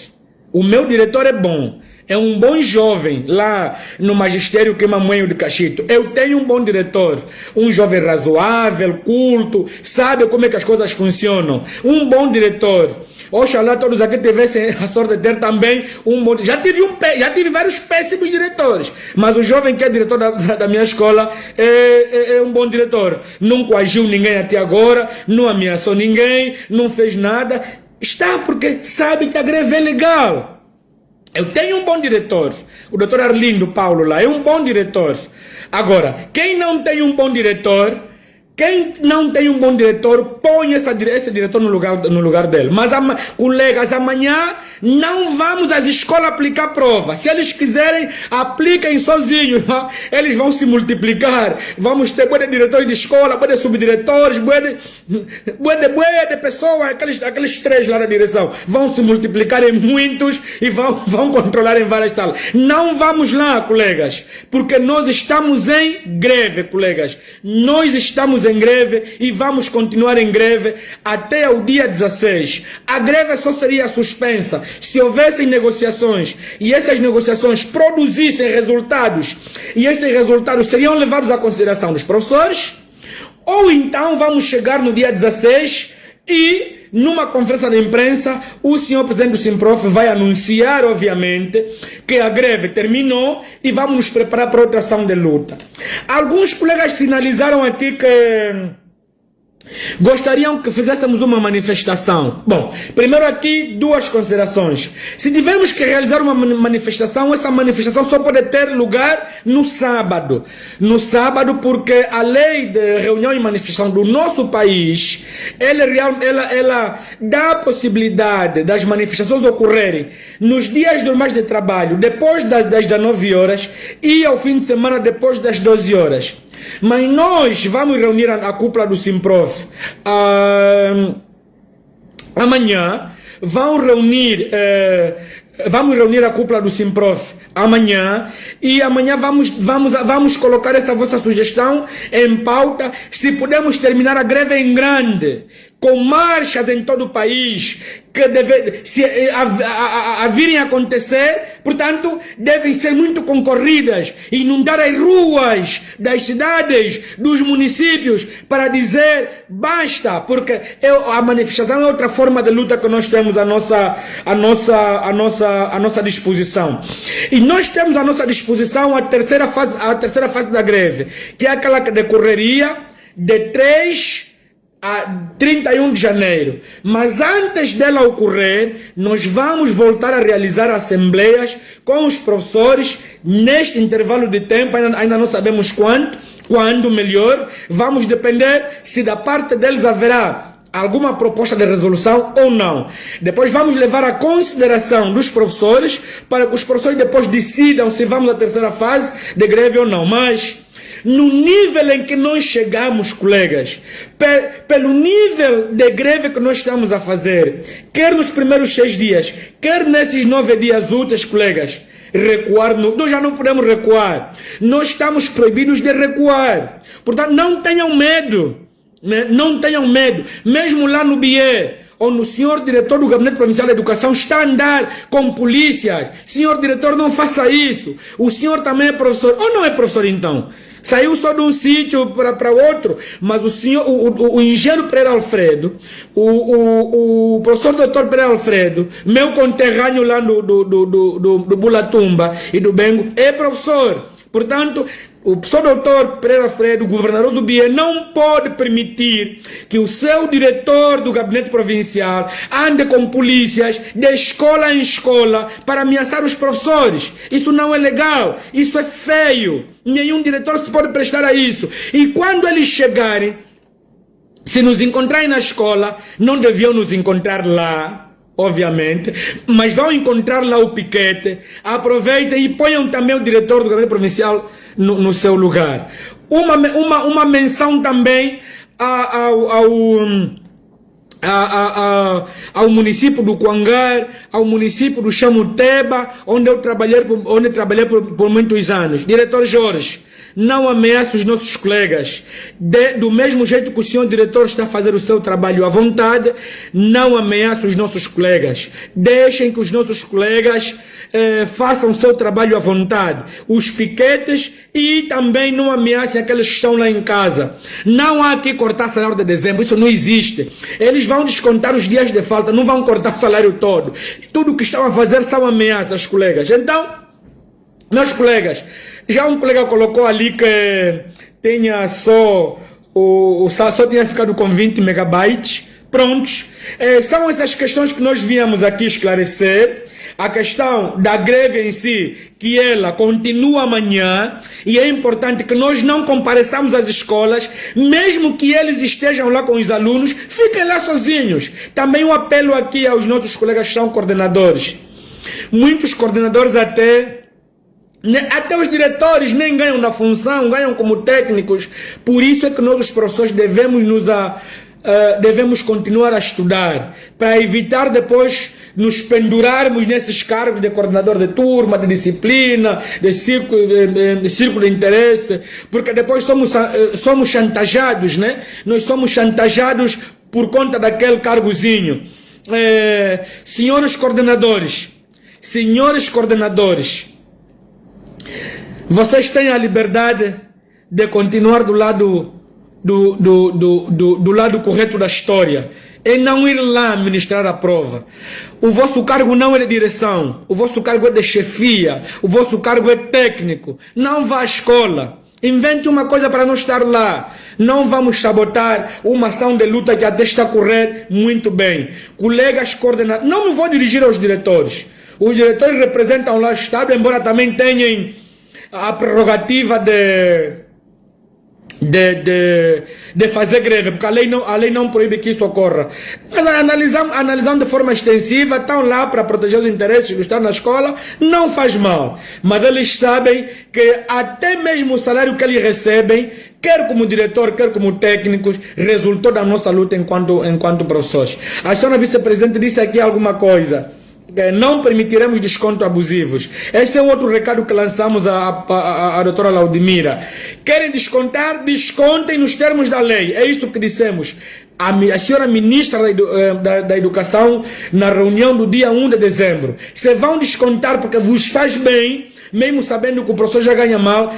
O meu diretor é bom. É um bom jovem lá no magistério que é Mamanho de Cachito. Eu tenho um bom diretor. Um jovem razoável, culto, sabe como é que as coisas funcionam. Um bom diretor. Oxalá todos aqui tivessem a sorte de ter também um bom... Já tive vários péssimos diretores. Mas o jovem que é diretor da minha escola é um bom diretor. Não coagiu ninguém até agora, não ameaçou ninguém, não fez nada. Está porque sabe que a greve é legal. Eu tenho um bom diretor. O doutor Arlindo Paulo lá é um bom diretor. Agora, quem não tem um bom diretor, põe esse diretor no lugar dele. Mas, colegas, amanhã não vamos às escolas aplicar prova. Se eles quiserem, apliquem sozinhos. Eles vão se multiplicar. Vamos ter boa de diretores de escola, boa de subdiretores, boa de pessoas, aqueles 3 lá da direção. Vão se multiplicar em muitos e vão controlar em várias salas. Não vamos lá, colegas, porque nós estamos em greve, colegas. Nós estamos em greve e vamos continuar em greve até o dia 16. A greve só seria suspensa se houvessem negociações e essas negociações produzissem resultados e esses resultados seriam levados à consideração dos professores, ou então vamos chegar no dia 16 e numa conferência de imprensa o senhor presidente do Simprof vai anunciar, obviamente, que a greve terminou e vamos nos preparar para outra ação de luta. Alguns colegas sinalizaram aqui que Gostariam que fizéssemos uma manifestação. Bom, primeiro aqui duas considerações. Se tivermos que realizar uma manifestação, essa manifestação só pode ter lugar no sábado. No sábado, porque a lei de reunião e manifestação do nosso país, ela dá a possibilidade das manifestações ocorrerem nos dias normais de trabalho, depois das 19 horas e ao fim de semana depois das 12 horas. Mas nós vamos reunir a cúpula do Simprof amanhã. Vamos reunir a cúpula do Simprof amanhã. E amanhã vamos colocar essa vossa sugestão em pauta. Se pudermos terminar a greve em grande, com marchas em todo o país, que a virem acontecer, portanto, devem ser muito concorridas, inundar as ruas das cidades, dos municípios, para dizer basta, porque a manifestação é outra forma de luta que nós temos à nossa disposição. E nós temos à nossa disposição a terceira fase da greve, que é aquela que decorreria de 3 a 31 de janeiro. Mas antes dela ocorrer, nós vamos voltar a realizar assembleias com os professores neste intervalo de tempo, ainda não sabemos quando melhor, vamos depender se da parte deles haverá alguma proposta de resolução ou não. Depois vamos levar a consideração dos professores, para que os professores depois decidam se vamos à terceira fase de greve ou não. Mas no nível em que nós chegamos, colegas, pelo nível de greve que nós estamos a fazer, quer nos primeiros 6 dias, quer nesses 9 dias úteis, colegas, recuar, nós já não podemos recuar. Nós estamos proibidos de recuar. Portanto, não tenham medo, né? Não tenham medo. Mesmo lá no BIE, onde o senhor diretor do Gabinete Provincial de Educação está a andar com polícias. Senhor diretor, não faça isso. O senhor também é professor. Ou não é professor então? Saiu só de um sítio para outro, mas o senhor, o engenheiro Pereira Alfredo, o professor doutor Pereira Alfredo, meu conterrâneo lá do Bulatumba e do Bengo, é professor. Portanto, o professor doutor Pereira Alfredo, governador do BIE, não pode permitir que o seu diretor do gabinete provincial ande com polícias de escola em escola para ameaçar os professores. Isso não é legal, isso é feio. Nenhum diretor se pode prestar a isso. E quando eles chegarem, se nos encontrarem na escola, não deviam nos encontrar lá, obviamente, mas vão encontrar lá o piquete. Aproveitem e ponham também o diretor do gabinete provincial no seu lugar. Uma menção também ao município do Coangar, ao município do Chamuteba, onde eu trabalhei por muitos anos. Diretor Jorge, não ameace os nossos colegas. Do mesmo jeito que o senhor diretor está a fazer o seu trabalho à vontade, não ameace os nossos colegas. Deixem que os nossos colegas façam o seu trabalho à vontade. Os piquetes, e também não ameacem aqueles que estão lá em casa. Não há que cortar salário de dezembro, isso não existe. Eles vão descontar os dias de falta, não vão cortar o salário todo. Tudo o que estão a fazer são ameaças, colegas. Então, meus colegas, já um colega colocou ali que tenha só tinha ficado com 20 megabytes. Prontos. São essas questões que nós viemos aqui esclarecer. A questão da greve em si, que ela continua amanhã, e é importante que nós não compareçamos às escolas, mesmo que eles estejam lá com os alunos, fiquem lá sozinhos. Também um apelo aqui aos nossos colegas que são coordenadores. Muitos coordenadores até os diretores nem ganham na função, ganham como técnicos. Por isso é que nós, os professores, devemos continuar a estudar, para evitar depois nos pendurarmos nesses cargos de coordenador de turma, de disciplina, de círculo de interesse, porque depois somos chantageados, né? Nós somos chantageados por conta daquele cargozinho. Senhores coordenadores, vocês têm a liberdade de continuar do lado correto da história, é não ir lá ministrar a prova. O vosso cargo não é de direção, o vosso cargo é de chefia, o vosso cargo é técnico. Não vá à escola. Invente uma coisa para não estar lá. Não vamos sabotar uma ação de luta que até está a correr muito bem. Colegas coordenadores, não me vou dirigir aos diretores. Os diretores representam lá o Estado, embora também tenham a prerrogativa de fazer greve, porque a lei não proíbe que isso ocorra. Mas analisando de forma extensiva, estão lá para proteger os interesses do Estado na escola, não faz mal. Mas eles sabem que até mesmo o salário que eles recebem, quer como diretor, quer como técnicos, resultou da nossa luta enquanto professores. A senhora vice-presidente disse aqui alguma coisa. Não permitiremos descontos abusivos. Esse é outro recado que lançamos à doutora Laudimira. Querem descontar? Descontem nos termos da lei. É isso que dissemos. A senhora ministra da Educação, na reunião do dia 1 de dezembro. Se vão descontar porque vos faz bem, mesmo sabendo que o professor já ganha mal,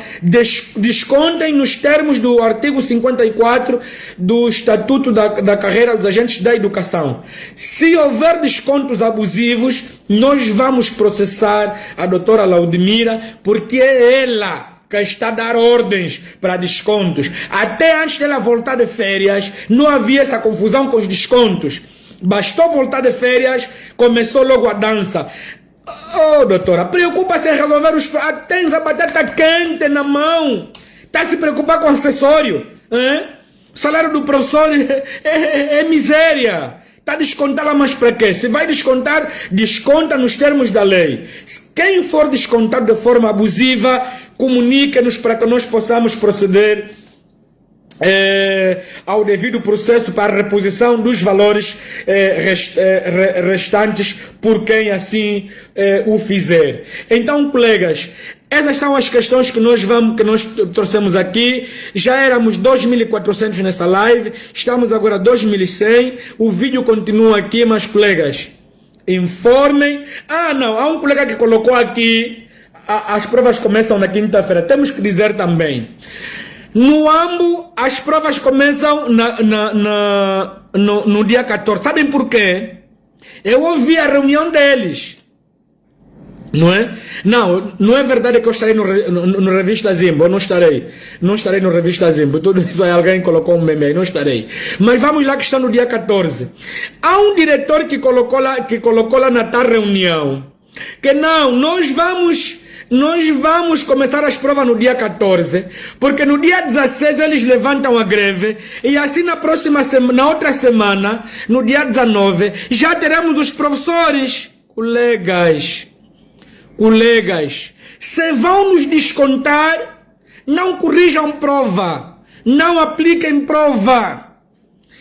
descontem nos termos do artigo 54 do Estatuto da Carreira dos Agentes da Educação. Se houver descontos abusivos, nós vamos processar a doutora Laudimira, porque é ela que está a dar ordens para descontos. Até antes dela voltar de férias, não havia essa confusão com os descontos. Bastou voltar de férias, começou logo a dança. Oh, doutora, preocupa-se em resolver os problemas. Tens a batata quente na mão. Está a se preocupar com acessório. O salário do professor é miséria. Está a descontar lá mais para quê? Se vai descontar, desconta nos termos da lei. Quem for descontar de forma abusiva, comunique-nos para que nós possamos proceder ao devido processo para a reposição dos valores restantes por quem assim o fizer. Então, colegas, essas são as questões que nós trouxemos aqui. Já éramos 2.400 nessa live, estamos agora 2.100. O vídeo continua aqui, mas colegas, informem. Não, há um colega que colocou aqui, as provas começam na quinta-feira. Temos que dizer também, no AMBO, as provas começam no dia 14. Sabem por quê? Eu ouvi a reunião deles. Não é? Não é verdade que eu estarei no Revista Zimbo. Eu não estarei. Não estarei no Revista Zimbo. Tudo isso aí, alguém colocou um meme aí. Não estarei. Mas vamos lá que está no dia 14. Há um diretor que colocou lá na tal reunião que nós vamos começar as provas no dia 14, porque no dia 16 eles levantam a greve, e assim na outra semana, no dia 19, já teremos os professores. Colegas, se vão nos descontar, não corrijam prova, não apliquem prova.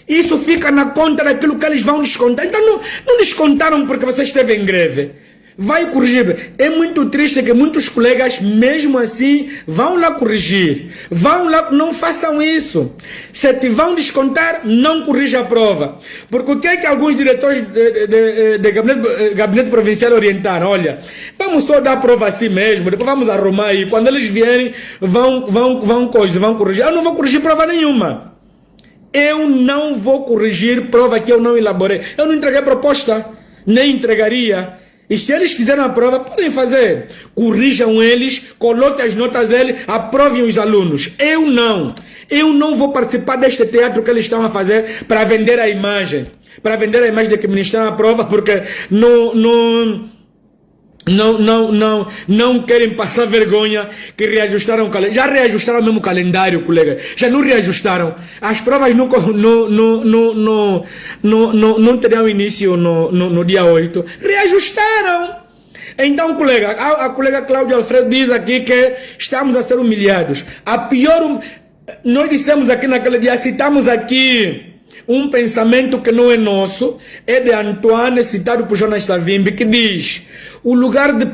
Isso fica na conta daquilo que eles vão descontar. Então não descontaram porque você esteve em greve. Vai corrigir. É muito triste que muitos colegas, mesmo assim, vão lá corrigir. Vão lá, não façam isso. Se te vão descontar, não corrija a prova. Porque o que é que alguns diretores de gabinete provincial orientaram? Olha, vamos só dar a prova assim mesmo, depois vamos arrumar aí. Quando eles vierem, vão corrigir. Eu não vou corrigir prova nenhuma. Eu não vou corrigir prova que eu não elaborei. Eu não entreguei proposta, nem entregaria. E se eles fizeram a prova, podem fazer. Corrijam eles, coloquem as notas deles, aprovem os alunos. Eu não vou participar deste teatro que eles estão a fazer para vender a imagem. Para vender a imagem de que ministraram a prova, porque não querem passar vergonha que reajustaram o calendário. Já reajustaram mesmo o calendário, colega. Já não reajustaram. As provas não teriam início no dia 8. Reajustaram. Então, colega, a colega Cláudia Alfredo diz aqui que estamos a ser humilhados. Nós dissemos aqui naquele dia, citamos aqui um pensamento que não é nosso, é de Antoine, citado por Jonas Savimbi, que diz: o lugar de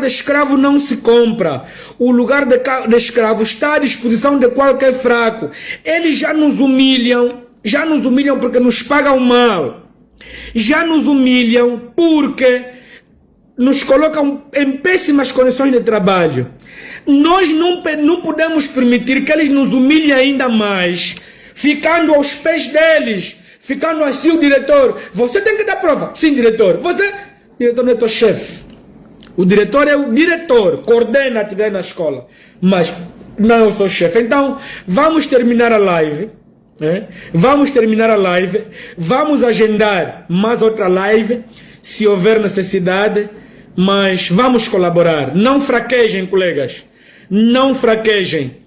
escravo não se compra. O lugar de escravo está à disposição de qualquer fraco. Eles já nos humilham porque nos pagam mal. Já nos humilham porque nos colocam em péssimas condições de trabalho. Nós não podemos permitir que eles nos humilhem ainda mais, ficando aos pés deles, ficando assim o diretor. Você tem que dar prova. Sim, diretor. O diretor não é teu chefe. O diretor é o diretor, coordena a atividade na escola. Mas Não, eu sou chefe. Então, vamos terminar a live. Vamos terminar a live. Vamos agendar mais outra live, se houver necessidade. Mas vamos colaborar. Não fraquejem, colegas. Não fraquejem.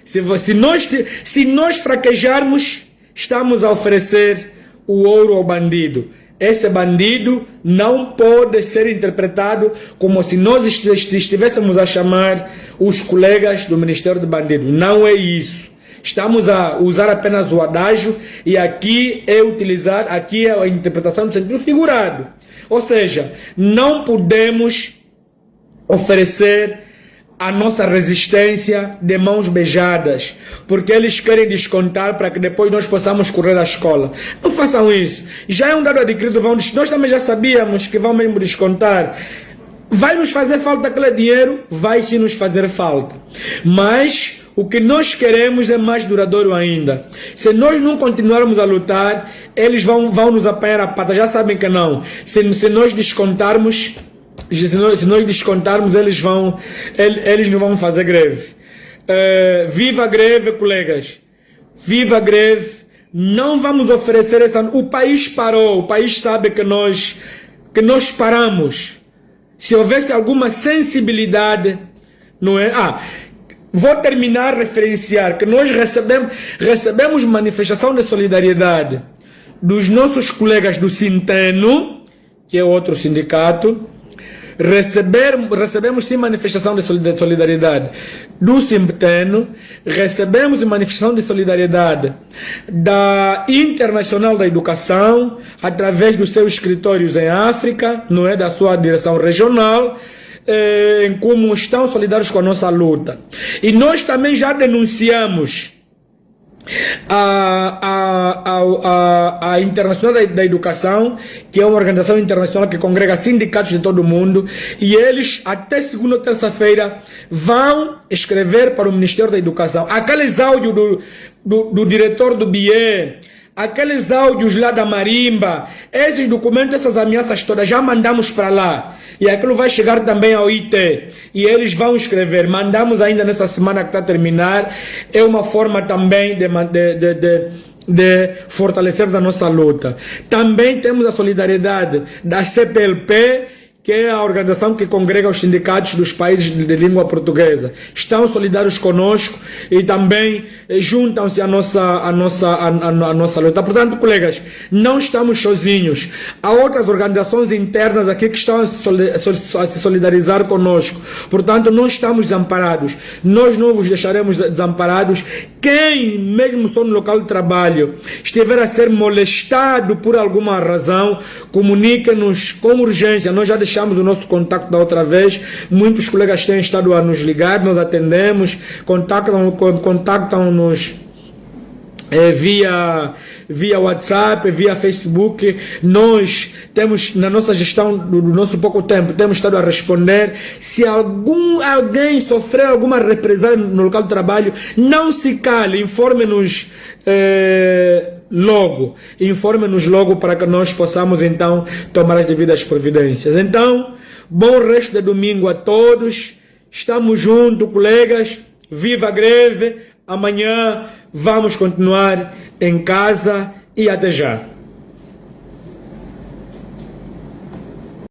Se nós fraquejarmos, estamos a oferecer o ouro ao bandido. Esse bandido não pode ser interpretado como se nós estivéssemos a chamar os colegas do Ministério de Bandido. Não é isso. Estamos a usar apenas o adágio e aqui é a interpretação no sentido figurado. Ou seja, não podemos oferecer a nossa resistência de mãos beijadas, porque eles querem descontar para que depois nós possamos correr à escola. Não façam isso. Já é um dado adquirido, nós também já sabíamos que vão mesmo descontar. Vai nos fazer falta aquele dinheiro? Vai sim nos fazer falta. Mas o que nós queremos é mais duradouro ainda. Se nós não continuarmos a lutar, eles vão nos apanhar a pata. Já sabem que não. Se nós descontarmos... Se nós descontarmos, eles não vão fazer greve. Viva a greve, colegas. Viva a greve. Não vamos oferecer essa... O país parou. O país sabe que nós paramos. Se houvesse alguma sensibilidade, não é? Vou terminar a referenciar que nós recebemos manifestação de solidariedade dos nossos colegas do Sinteno, que é outro sindicato. Recebemos sim manifestação de solidariedade do Sinteno, recebemos manifestação de solidariedade da Internacional da Educação, através dos seus escritórios em África, não é, da sua direção regional, em como estão solidários com a nossa luta. E nós também já denunciamos a Internacional da Educação, que é uma organização internacional que congrega sindicatos de todo o mundo, e eles até segunda ou terça-feira vão escrever para o Ministério da Educação aqueles áudios do diretor do BIE, aqueles áudios lá da Marimba, esses documentos, essas ameaças todas, já mandamos para lá. E aquilo vai chegar também ao IT. E eles vão escrever. Mandamos ainda nessa semana que está a terminar. É uma forma também de fortalecermos a nossa luta. Também temos a solidariedade da CPLP, que é a organização que congrega os sindicatos dos países de língua portuguesa. Estão solidários conosco e também juntam-se à nossa luta. Portanto, colegas, não estamos sozinhos. Há outras organizações internas aqui que estão a se solidarizar conosco. Portanto, não estamos desamparados. Nós não vos deixaremos desamparados. Quem, mesmo só no local de trabalho, estiver a ser molestado por alguma razão, comunique-nos com urgência. Nós já deixamos o nosso contato da outra vez. Muitos colegas têm estado a nos ligar, nós atendemos, contactam-nos via WhatsApp, via Facebook. Nós temos, na nossa gestão do nosso pouco tempo, temos estado a responder. Se alguém sofrer alguma represália no local de trabalho, não se cale, informe-nos logo para que nós possamos então tomar as devidas providências. Então, bom resto de domingo a todos. Estamos juntos, colegas. Viva a greve. Amanhã vamos continuar em casa e até já.